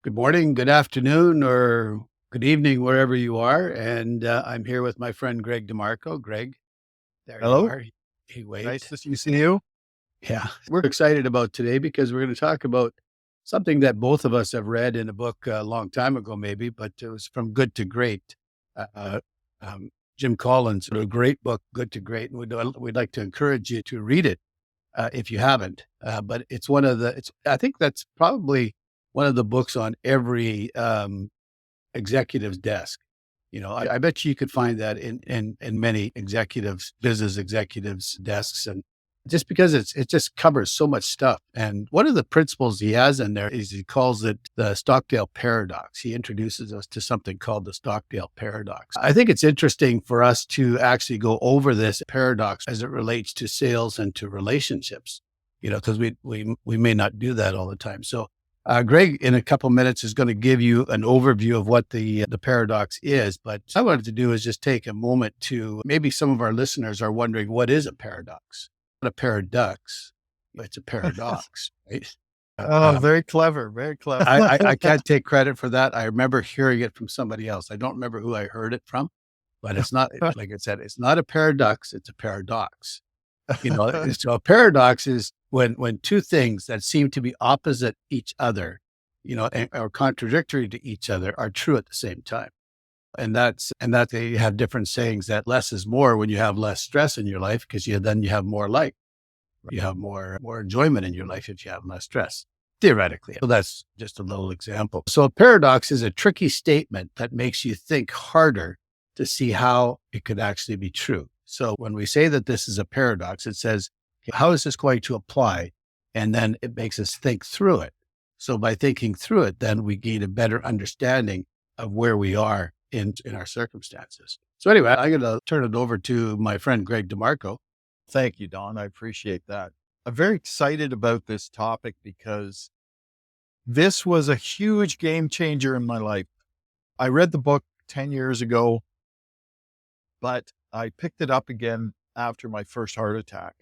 Good morning, good afternoon, or good evening, wherever you are. And I'm here with my friend Greg DeMarco. Greg, there you Hello. are. He Nice waved. to see you. Yeah. We're excited about today because we're going to talk about something that both of us have read in a book a long time ago, maybe, but it was From Good to Great. Uh, uh, Jim Collins wrote a great book, Good to Great. And we'd like to encourage you to read it if you haven't. But it's I think that's probably one of the books on every executive's desk. I bet you could find that in many executives, business executives' desks, and just because it just covers so much stuff. And one of the principles he has in there is he calls it the Stockdale Paradox. He introduces us to something called the Stockdale Paradox. I think it's interesting for us to actually go over this paradox as it relates to sales and to relationships. Because we may not do that all the time. So Greg, in a couple minutes, is going to give you an overview of what the paradox is. But what I wanted to do is just take a moment to maybe some of our listeners are wondering, what is a paradox? Not a paradox, but it's a paradox, right? Uh, Oh, um, very clever. Very clever. I can't take credit for that. I remember hearing it from somebody else. I don't remember who I heard it from, but it's not, like I said, it's not a paradox, it's a paradox. So a paradox is when two things that seem to be opposite each other, or contradictory to each other are true at the same time. And that they have different sayings that less is more when you have less stress in your life because then you have more light. You have more enjoyment in your life if you have less stress, theoretically. So that's just a little example. So a paradox is a tricky statement that makes you think harder to see how it could actually be true. So when we say that this is a paradox, it says, how is this going to apply? And then it makes us think through it. So by thinking through it, then we gain a better understanding of where we are in our circumstances. So anyway, I'm going to turn it over to my friend, Greg DeMarco. Thank you, Don. I appreciate that. I'm very excited about this topic because this was a huge game changer in my life. I read the book 10 years ago, but I picked it up again after my first heart attack.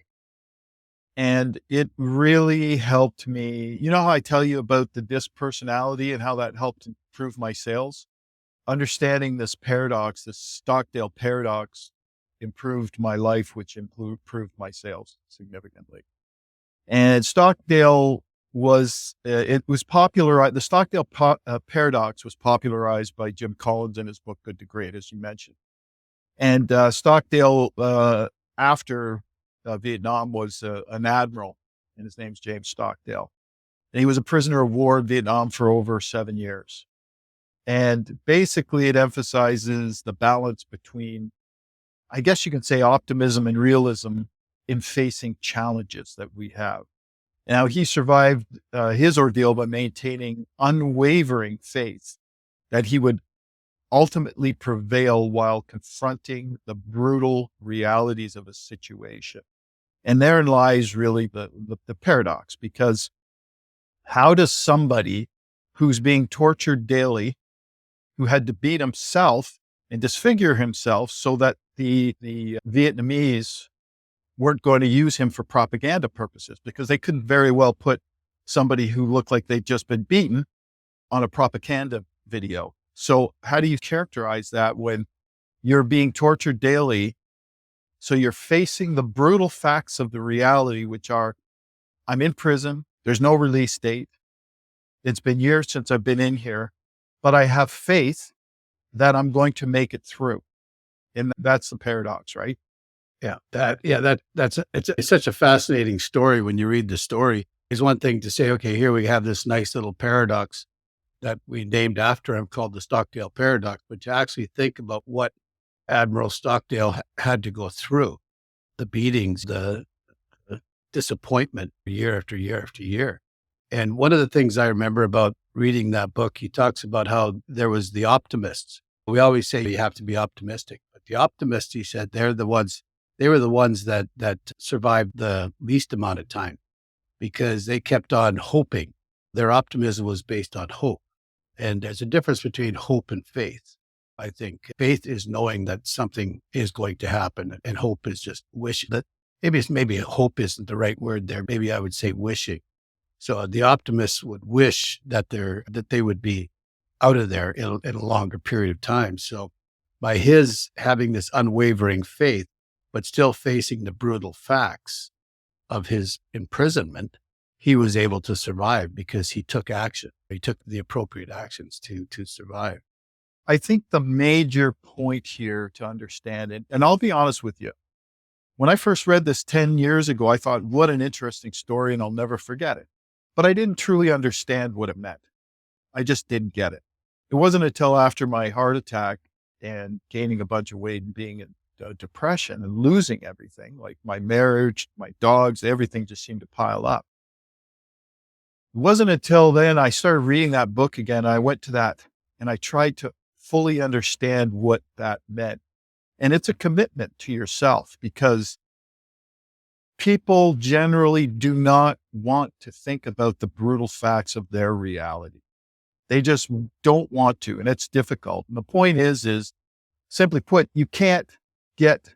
And it really helped me. You know how I tell you about the disc personality and how that helped improve my sales? Understanding this paradox, this Stockdale paradox, improved my life, which improved my sales significantly. And Stockdale it was popular. The Stockdale paradox was popularized by Jim Collins in his book, Good to Great, as you mentioned. And Stockdale, after Vietnam, was an admiral, and his name's James Stockdale. And he was a prisoner of war in Vietnam for over 7 years. And basically, it emphasizes the balance between, I guess you can say, optimism and realism in facing challenges that we have. Now, he survived his ordeal by maintaining unwavering faith that he would ultimately prevail while confronting the brutal realities of a situation. And therein lies really the paradox, because how does somebody who's being tortured daily, who had to beat himself and disfigure himself so that the Vietnamese weren't going to use him for propaganda purposes, because they couldn't very well put somebody who looked like they'd just been beaten on a propaganda video. So how do you characterize that when you're being tortured daily? So you're facing the brutal facts of the reality, which are, I'm in prison. There's no release date. It's been years since I've been in here, but I have faith that I'm going to make it through. And that's the paradox, right? It's such a fascinating story. When you read the story, it's one thing to say, okay, here we have this nice little paradox that we named after him called the Stockdale Paradox, but to actually think about what Admiral Stockdale had to go through, the beatings, the disappointment year after year after year. And one of the things I remember about reading that book, he talks about how there was the optimists. We always say you have to be optimistic, but the optimists, he said, they were the ones that survived the least amount of time because they kept on hoping. Their optimism was based on hope. And there's a difference between hope and faith. I think faith is knowing that something is going to happen, and hope is just wishing that maybe hope isn't the right word there. Maybe I would say wishing So the optimists would wish that they would be out of there in a longer period of time. So by his having this unwavering faith, but still facing the brutal facts of his imprisonment, he was able to survive because he took action. He took the appropriate actions to survive. I think the major point here to understand it, and I'll be honest with you, when I first read this 10 years ago, I thought, what an interesting story, and I'll never forget it. But I didn't truly understand what it meant. I just didn't get it. It wasn't until after my heart attack and gaining a bunch of weight and being in depression and losing everything, like my marriage, my dogs, everything just seemed to pile up. It wasn't until then I started reading that book again. I went to that and I tried to fully understand what that meant. And it's a commitment to yourself, because people generally do not want to think about the brutal facts of their reality. They just don't want to, and it's difficult. And the point is simply put, you can't get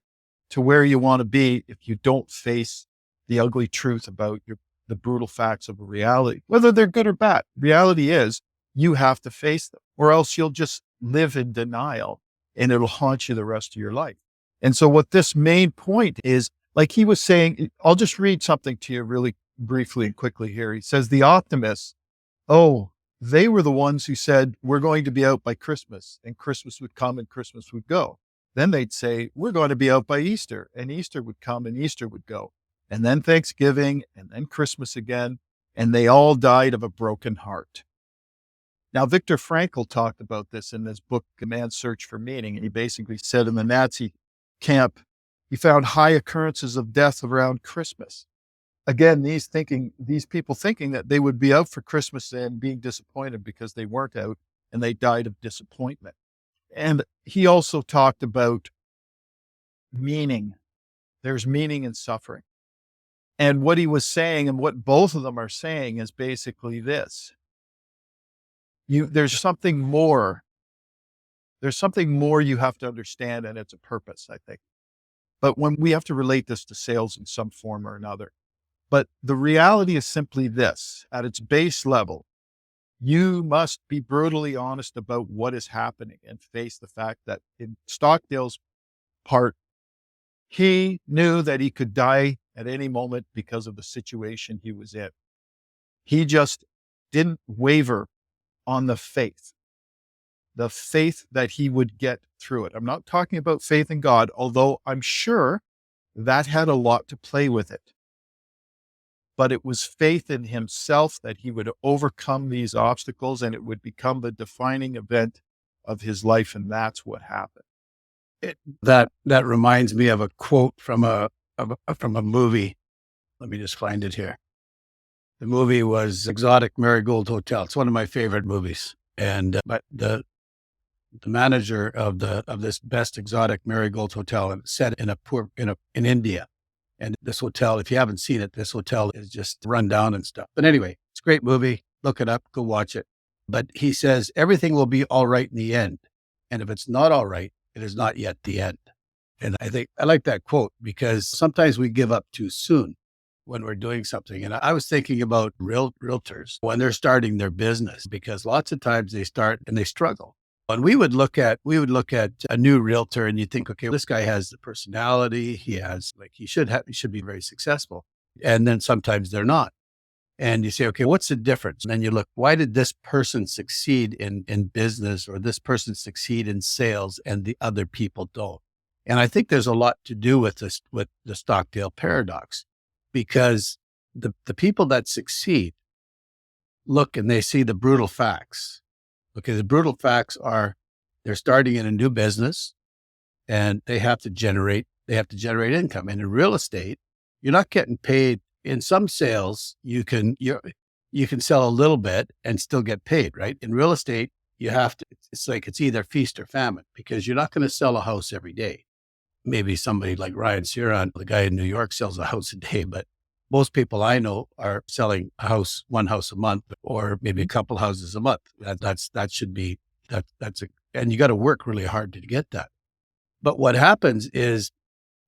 to where you want to be if you don't face the ugly truth about the brutal facts of a reality, whether they're good or bad. Reality is you have to face them, or else you'll just live in denial and it'll haunt you the rest of your life. And so what this main point is, like he was saying, I'll just read something to you really briefly and quickly here. He says, the optimists, they were the ones who said, we're going to be out by Christmas, and Christmas would come and Christmas would go. Then they'd say, we're going to be out by Easter, and Easter would come and Easter would go. And then Thanksgiving, and then Christmas again. And they all died of a broken heart. Now, Viktor Frankl talked about this in his book, A Man's Search for Meaning. And he basically said in the Nazi camp, he found high occurrences of death around Christmas. Again, these people thinking that they would be out for Christmas and being disappointed because they weren't out, and they died of disappointment. And he also talked about meaning. There's meaning in suffering. And what he was saying, and what both of them are saying, is basically this. There's something more. There's something more you have to understand, and it's a purpose, I think. But when we have to relate this to sales in some form or another. But the reality is simply this: at its base level, you must be brutally honest about what is happening and face the fact that in Stockdale's part, he knew that he could die at any moment because of the situation he was in. He just didn't waver on the faith that he would get through it. I'm not talking about faith in God, although I'm sure that had a lot to play with it. But it was faith in himself that he would overcome these obstacles, and it would become the defining event of his life. And that's what happened. That reminds me of a quote from a movie. Let me just find it here. The movie was Exotic Marigold Hotel. It's one of my favorite movies. And but the manager of this best exotic marigold hotel, and set in India. And this hotel, if you haven't seen it, this hotel is just run down and stuff. But anyway, it's a great movie. Look it up, go watch it. But he says, everything will be all right in the end. And if it's not all right, it is not yet the end. And I think I like that quote, because sometimes we give up too soon when we're doing something. And I was thinking about realtors when they're starting their business, because lots of times they start and they struggle. And we would look at a new realtor and you think, okay, this guy has the personality, he should be very successful. And then sometimes they're not. And you say, okay, what's the difference? And then you look, why did this person succeed in business, or this person succeed in sales and the other people don't? And I think there's a lot to do with this, with the Stockdale Paradox, because the people that succeed look and they see the brutal facts. Okay, the brutal facts are they're starting in a new business and they have to generate income. And in real estate, you're not getting paid. In some sales, you can sell a little bit and still get paid, right? In real estate, it's either feast or famine, because you're not going to sell a house every day. Maybe somebody like Ryan Ciron, the guy in New York, sells a house a day, but most people I know are selling one house a month, or maybe a couple houses a month. And you got to work really hard to get that. But what happens is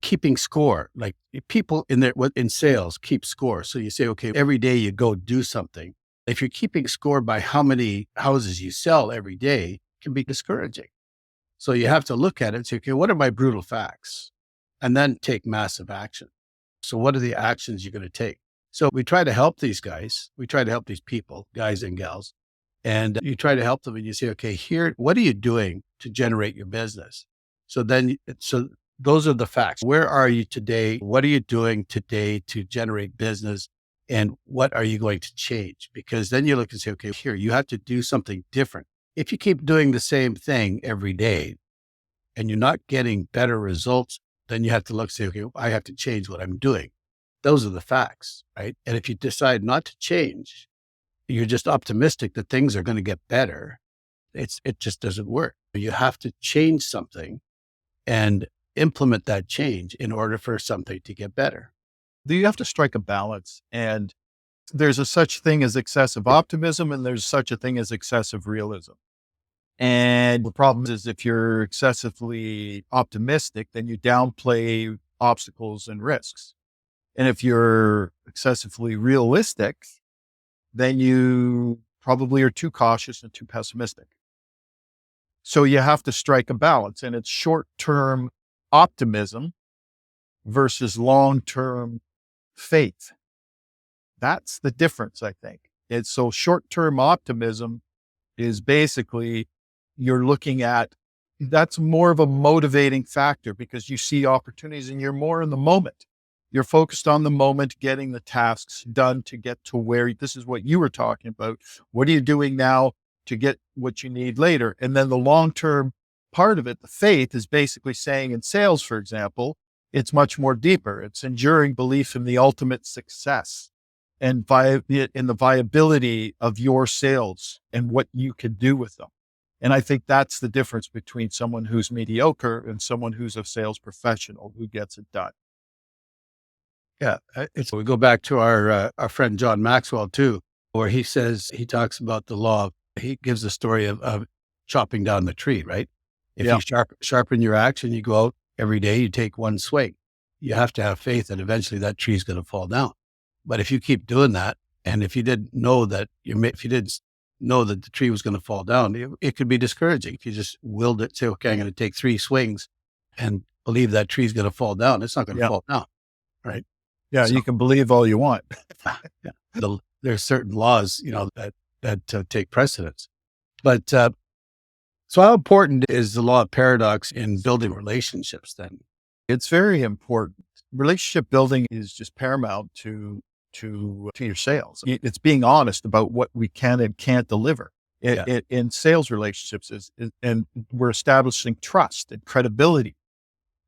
keeping score, like people in sales keep score. So you say, okay, every day you go do something. If you're keeping score by how many houses you sell every day, it can be discouraging. So you have to look at it and say, okay, what are my brutal facts? And then take massive action. So what are the actions you're going to take? So we try to help these guys. We try to help these people, guys and gals. And you try to help them and you say, okay, here, what are you doing to generate your business? So those are the facts. Where are you today? What are you doing today to generate business? And what are you going to change? Because then you look and say, okay, here, you have to do something different. If you keep doing the same thing every day and you're not getting better results, then you have to look and say, okay, I have to change what I'm doing. Those are the facts, right? And if you decide not to change, you're just optimistic that things are going to get better. It just doesn't work. You have to change something and implement that change in order for something to get better. You have to strike a balance, and there's a such thing as excessive optimism, and there's such a thing as excessive realism. And the problem is if you're excessively optimistic, then you downplay obstacles and risks. And if you're excessively realistic, then you probably are too cautious and too pessimistic. So you have to strike a balance, and it's short-term optimism versus long-term faith. That's the difference, I think. It's so short-term optimism is basically you're looking at, that's more of a motivating factor because you see opportunities and you're more in the moment. You're focused on the moment, getting the tasks done to get to where this is what you were talking about. What are you doing now to get what you need later? And then the long-term part of it, the faith, is basically saying in sales, for example, it's much more deeper. It's enduring belief in the ultimate success and in the viability of your sales and what you can do with them. And I think that's the difference between someone who's mediocre and someone who's a sales professional who gets it done. Yeah. We go back to our friend John Maxwell too, where he talks about the law. He gives the story of chopping down the tree, right? If you sharpen your axe and you go out every day, you take one swing, you have to have faith that eventually that tree is going to fall down. But if you keep doing that, and if you didn't know that the tree was going to fall down, it could be discouraging. If you just willed it, say, okay, I'm going to take 3 swings and believe that tree is going to fall down, it's not going to fall down. Right. Yeah. So, you can believe all you want. There's certain laws, that take precedence. But, so how important is the law of paradox in building relationships then? It's very important. Relationship building is just paramount to your sales. It's being honest about what we can and can't deliver. In sales relationships and we're establishing trust and credibility,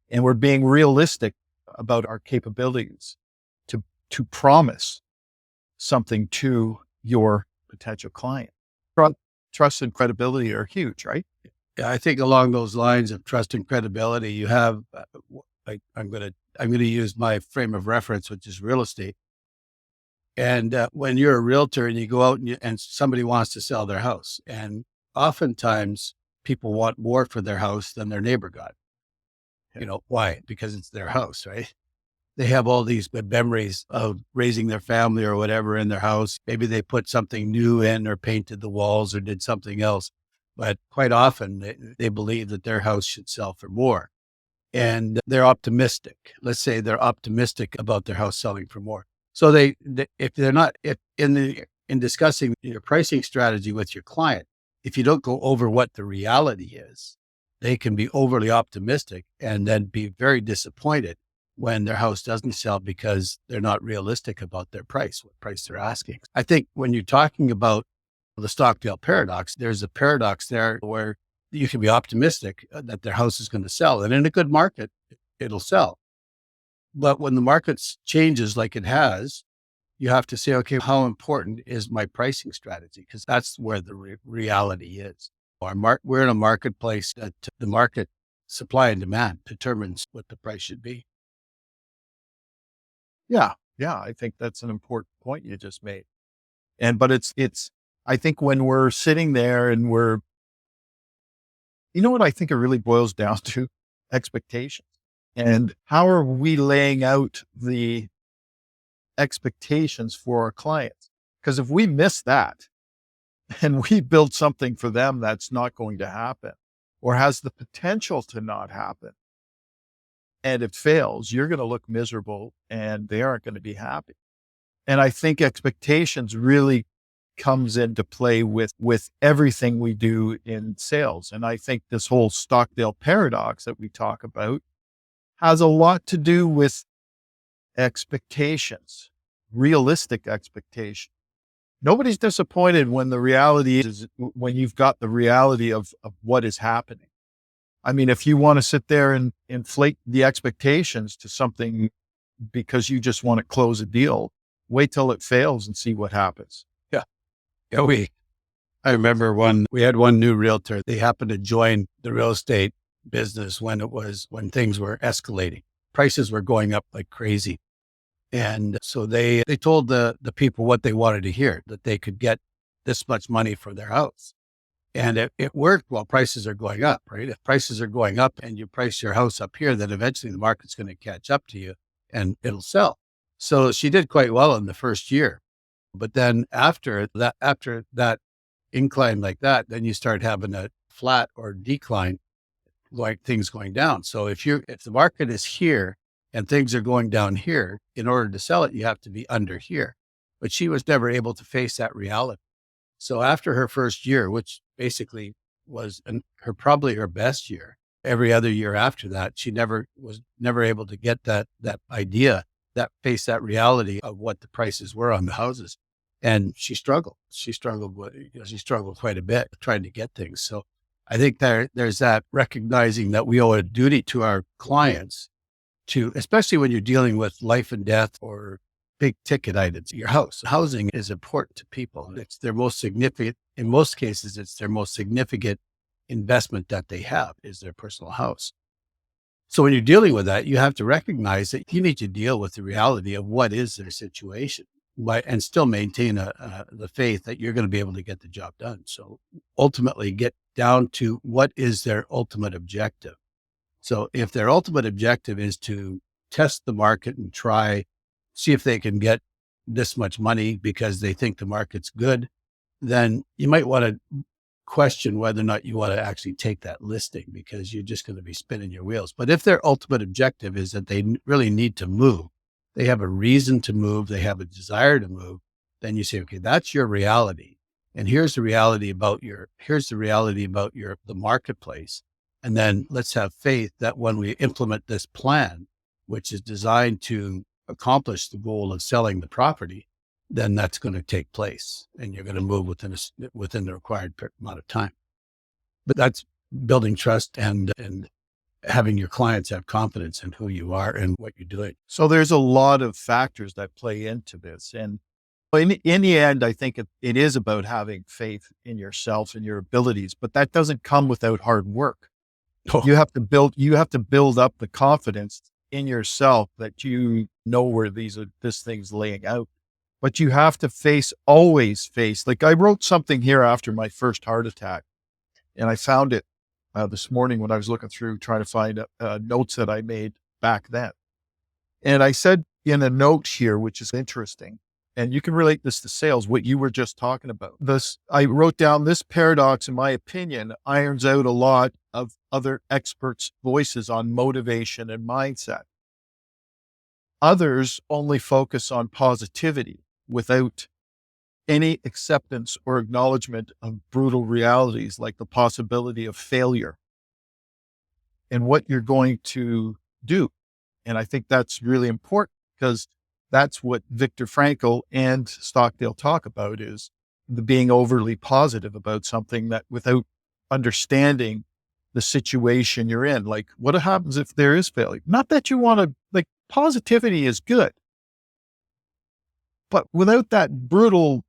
and we're being realistic about our capabilities to promise something to your potential client. Trust and credibility are huge, right? Yeah, I think along those lines of trust and credibility, you have, I'm going to use my frame of reference, which is real estate. And when you're a realtor and you go out and somebody wants to sell their house, and oftentimes people want more for their house than their neighbor got. Why? Because it's their house, right? They have all these good memories of raising their family or whatever in their house. Maybe they put something new in or painted the walls or did something else. But quite often they believe that their house should sell for more. And they're optimistic. Let's say they're optimistic about their house selling for more. So in discussing your pricing strategy with your client, if you don't go over what the reality is, they can be overly optimistic and then be very disappointed when their house doesn't sell because they're not realistic about their price, what price they're asking. I think when you're talking about the Stockdale Paradox, there's a paradox there where you can be optimistic that their house is going to sell. And in a good market, it'll sell. But when the market changes like it has, you have to say, okay, how important is my pricing strategy? Because that's where the reality is. We're in a marketplace that the market supply and demand determines what the price should be. Yeah. I think that's an important point you just made. But I think when we're sitting there and what I think it really boils down to? Expectations. And how are we laying out the expectations for our clients? Because if we miss that and we build something for them that's not going to happen or has the potential to not happen, and it fails, you're going to look miserable and they aren't going to be happy. And I think expectations really comes into play with everything we do in sales. And I think this whole Stockdale paradox that we talk about has a lot to do with expectations, realistic expectation. Nobody's disappointed when the reality is when you've got the reality of what is happening. I mean, if you want to sit there and inflate the expectations to something because you just want to close a deal, wait till it fails and see what happens. Yeah. Yeah. I remember we had one new realtor. They happened to join the real estate business when things were escalating. Prices were going up like crazy. And so they told the people what they wanted to hear, that they could get this much money for their house. And it worked while prices are going up, right? If prices are going up and you price your house up here, then eventually the market's going to catch up to you and it'll sell. So she did quite well in the first year. But then after that incline like that, then you start having a flat or decline, like things going down. So if the market is here and things are going down here, in order to sell it, you have to be under here. But she was never able to face that reality. So after her first year, which basically was probably her best year, every other year after that, she was never able to get that idea, face that reality of what the prices were on the houses. And she struggled. She struggled quite a bit trying to get things. So I think there's that recognizing that we owe a duty to our clients to, especially when you're dealing with life and death or big ticket items. Your housing is important to people. It's their most significant, in most cases, it's their most significant investment that they have is their personal house. So when you're dealing with that, you have to recognize that you need to deal with the reality of what is their situation, and still maintain the faith that you're going to be able to get the job done. So ultimately get down to what is their ultimate objective. So if their ultimate objective is to test the market and see if they can get this much money because they think the market's good, then you might want to question whether or not you want to actually take that listing, because you're just going to be spinning your wheels. But if their ultimate objective is that they really need to move, they have a reason to move, they have a desire to move, then you say, okay, that's your reality. And here's the reality about the marketplace. And then let's have faith that when we implement this plan, which is designed to accomplish the goal of selling the property, then that's going to take place and you're going to move within the required amount of time. But that's building trust and having your clients have confidence in who you are and what you're doing. So there's a lot of factors that play into this. And in the end, I think it is about having faith in yourself and your abilities, but that doesn't come without hard work. Oh. You have to build up the confidence in yourself that you know where this thing's laying out. But you have to always face, like I wrote something here after my first heart attack, and I found it this morning when I was looking through trying to find notes that I made back then. And I said in a note here, which is interesting, and you can relate this to sales, what you were just talking about. I wrote down, this paradox, in my opinion, irons out a lot of other experts' voices on motivation and mindset. Others only focus on positivity without any acceptance or acknowledgement of brutal realities like the possibility of failure and what you're going to do. And I think that's really important, because that's what Viktor Frankl and Stockdale talk about, is the being overly positive about something that without understanding the situation you're in. Like, what happens if there is failure? Not that you want to, positivity is good, but without that brutal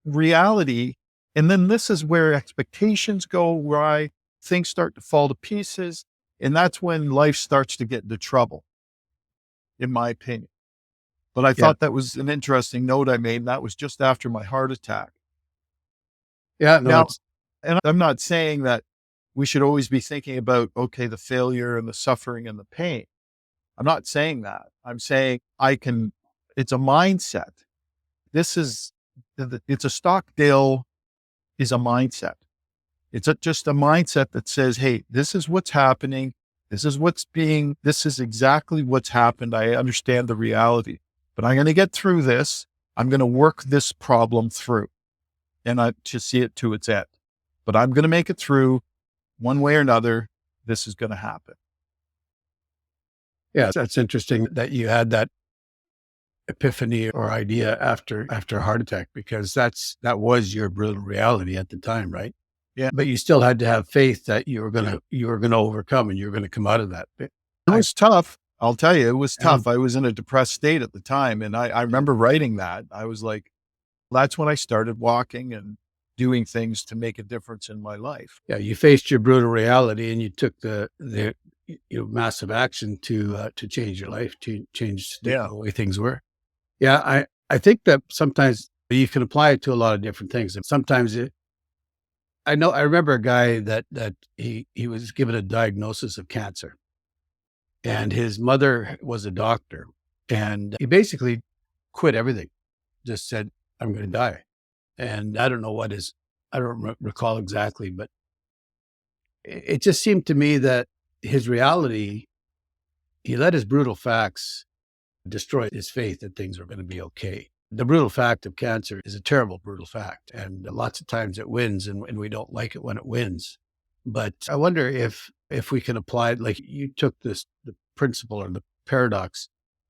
reality, and then this is where expectations go awry, things start to fall to pieces, and that's when life starts to get into trouble, in my opinion. But I thought that was an interesting note I made, and that was just after my heart attack. Yeah. Now, and I'm not saying that we should always be thinking about, okay, the failure and the suffering and the pain. I'm not saying that. I'm saying it's a mindset. This is, it's a Stockdale is a mindset. It's just a mindset that says, hey, this is what's happening. This is exactly what's happened. I understand the reality, but I'm going to get through this. I'm going to work this problem through to see it to its end, but I'm going to make it through one way or another. This is going to happen. Yeah, that's interesting that you had that epiphany or idea after a heart attack, because that was your brutal reality at the time, right? Yeah. But you still had to have faith that you were gonna overcome and you were gonna come out of that. It was tough. I'll tell you, it was Yeah. tough. I was in a depressed state at the time. And I remember writing that. I was like, that's when I started walking and doing things to make a difference in my life. Yeah, you faced your brutal reality and you took the massive action to change your life, to change the way things were. Yeah, I think that sometimes you can apply it to a lot of different things. And sometimes I remember a guy that he was given a diagnosis of cancer, and his mother was a doctor, and he basically quit everything, just said, I'm going to die. And I don't know I don't recall exactly, but it just seemed to me that his reality, he let his brutal facts destroy his faith that things were going to be okay. The brutal fact of cancer is a terrible, brutal fact. And lots of times it wins, and we don't like it when it wins. But I wonder if we can apply it, like you took the principle or the paradox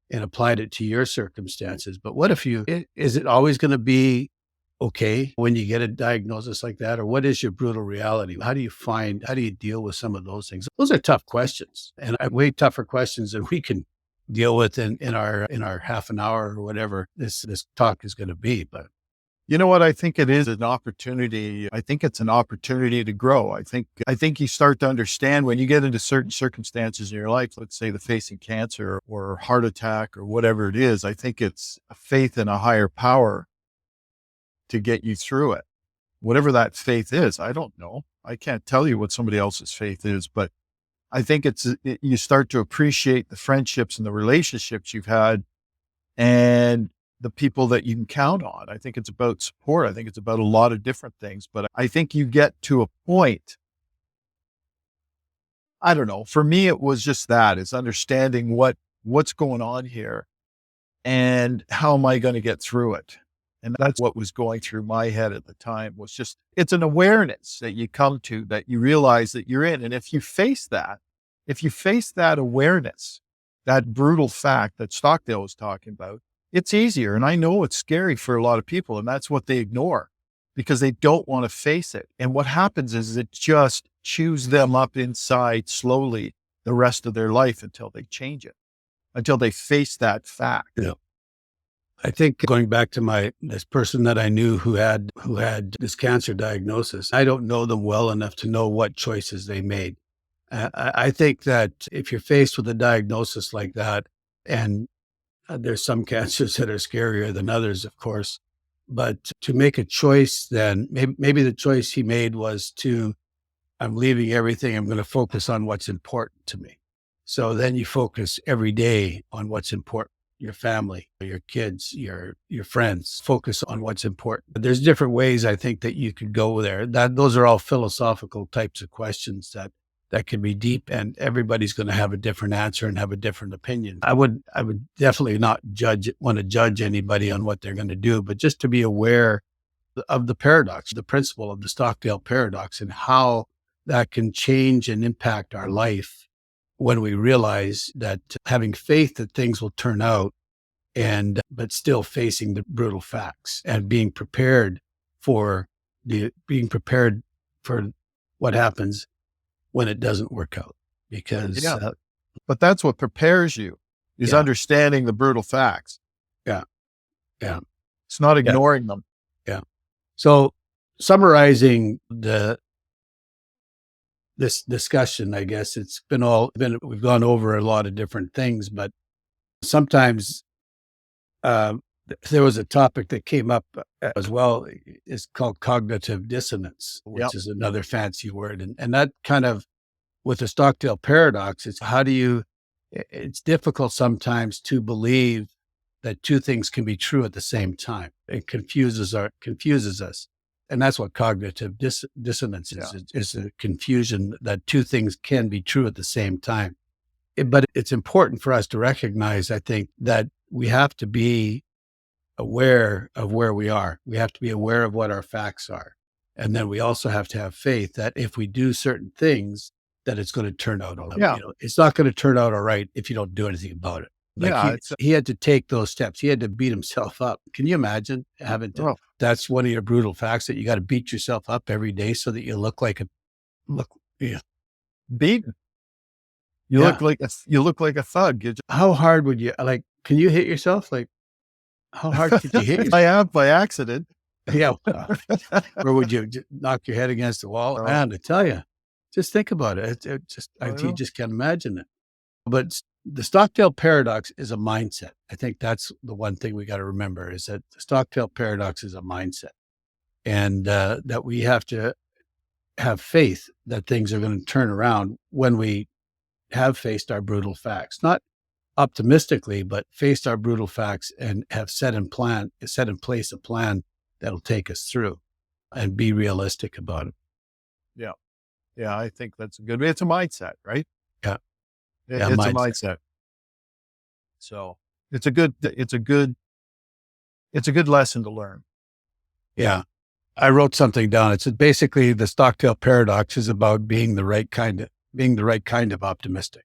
and applied it to your circumstances. But what if is it always going to be okay when you get a diagnosis like that? Or what is your brutal reality? How do you deal with some of those things? Those are tough questions, and way tougher questions than we can deal with in our half an hour or whatever this talk is going to be. But you know what? I think it is an opportunity. I think it's an opportunity to grow. I think you start to understand when you get into certain circumstances in your life, let's say the facing cancer or heart attack or whatever it is. I think it's a faith in a higher power to get you through it. Whatever that faith is, I don't know. I can't tell you what somebody else's faith is, but I think you start to appreciate the friendships and the relationships you've had and the people that you can count on. I think it's about support. I think it's about a lot of different things, but I think you get to a point. I don't know. For me, it was just that. It's understanding what's going on here and how am I going to get through it? And that's what was going through my head at the time. It's an awareness that you come to, that you realize that you're in. And if you face that awareness, that brutal fact that Stockdale was talking about, it's easier. And I know it's scary for a lot of people, and that's what they ignore because they don't want to face it. And what happens is it just chews them up inside slowly the rest of their life until they change it, until they face that fact. Yeah. I think going back to this person that I knew who had this cancer diagnosis, I don't know them well enough to know what choices they made. I think that if you're faced with a diagnosis like that, and there's some cancers that are scarier than others, of course, but to make a choice, then maybe the choice he made was I'm leaving everything. I'm going to focus on what's important to me. So then you focus every day on what's important. Your family, your kids, your friends, focus on what's important. There's different ways I think that you could go there. Those are all philosophical types of questions that can be deep, and everybody's going to have a different answer and have a different opinion. I would definitely not want to judge anybody on what they're going to do, but just to be aware of the paradox, the principle of the Stockdale Paradox, and how that can change and impact our life when we realize that having faith that things will turn out, but still facing the brutal facts and being prepared for what happens when it doesn't work out. Because but that's what prepares you, is understanding the brutal facts. Yeah. Yeah. It's not ignoring them. Yeah. So summarizing this discussion, I guess we've gone over a lot of different things, but sometimes There was a topic that came up as well. It's called cognitive dissonance, Yep. which is another fancy word. And that kind of, with the Stockdale paradox, it's how do you, it's difficult sometimes to believe that two things can be true at the same time. It confuses us. And that's what cognitive dissonance is. Yeah. It's a confusion that two things can be true at the same time. But it's important for us to recognize, I think, that we have to be aware of where we are. We have to be aware of what our facts are. And then we also have to have faith that if we do certain things, that it's going to turn out all right. Yeah. It's not going to turn out all right if you don't do anything about it. He had to take those steps. He had to beat himself up. Can you imagine having to? That's one of your brutal facts, that you got to beat yourself up every day so that you look beaten. You look like a thug. How hard would you can you hit yourself? How hard could you hit yourself? I have by accident. Yeah. Or would you knock your head against the wall? Man, I tell you, just think about it. You just can't imagine it. But the Stockdale Paradox is a mindset. I think that's the one thing we got to remember, is that the Stockdale Paradox is a mindset, and that we have to have faith that things are going to turn around when we have faced our brutal facts, not optimistically, but faced our brutal facts and have set in place a plan that'll take us through, and be realistic about it. Yeah. Yeah. I think that's good. It's a mindset, right? Yeah. It's a mindset. So it's a good lesson to learn. Yeah. I wrote something down. It said basically the Stockdale Paradox is about being the right kind of optimistic.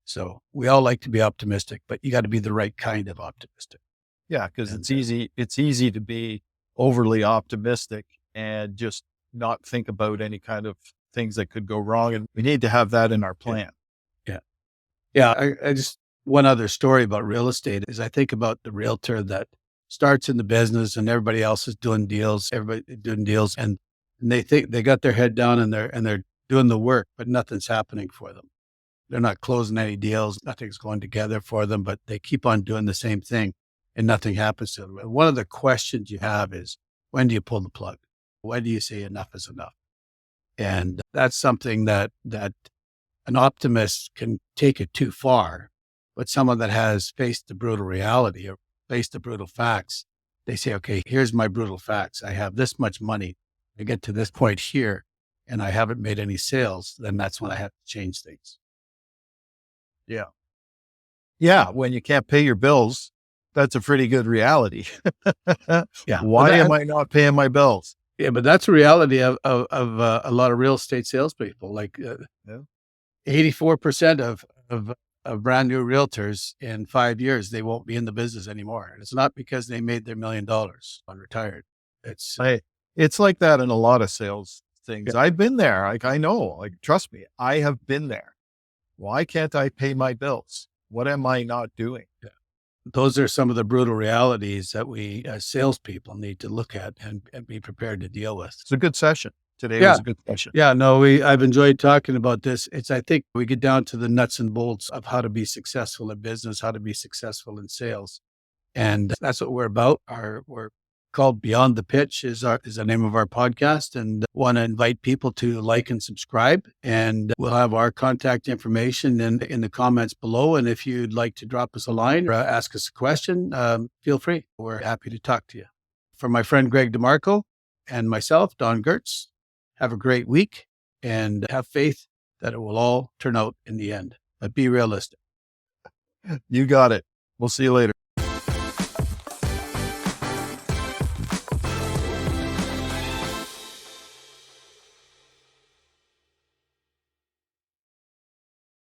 So we all like to be optimistic, but you got to be the right kind of optimistic. Yeah. Cause it's easy to be overly optimistic and just not think about any kind of things that could go wrong. And we need to have that in our plan. Yeah. I just, one other story about real estate is I think about the realtor that starts in the business and everybody else is doing deals, and they think they got their head down and they're doing the work, but nothing's happening for them. They're not closing any deals. Nothing's going together for them, but they keep on doing the same thing and nothing happens to them. And one of the questions you have is, when do you pull the plug? When do you say enough is enough? And that's something that an optimist can take it too far, but someone that has faced the brutal reality or faced the brutal facts, they say, okay, here's my brutal facts. I have this much money. I get to this point here and I haven't made any sales. Then that's when I have to change things. Yeah. Yeah. When you can't pay your bills, that's a pretty good reality. Yeah. Why am I not paying my bills? Yeah, but that's a reality of a lot of real estate salespeople. 84% of brand new realtors in 5 years, they won't be in the business anymore. And it's not because they made their $1 million on retired. It's like that in a lot of sales things. Yeah. I've been there. I know, trust me, I have been there. Why can't I pay my bills? What am I not doing? Yeah. Those are some of the brutal realities that we as salespeople need to look at and be prepared to deal with. It's a good session. Today was a good session. Yeah, no, I've enjoyed talking about this. I think we get down to the nuts and bolts of how to be successful in business, how to be successful in sales. And that's what we're about. We're called Beyond the Pitch is the name of our podcast, and want to invite people to like and subscribe. And we'll have our contact information in the comments below. And if you'd like to drop us a line or ask us a question, feel free. We're happy to talk to you. For my friend Greg DeMarco and myself, Don Goertz, have a great week and have faith that it will all turn out in the end. But be realistic. You got it. We'll see you later.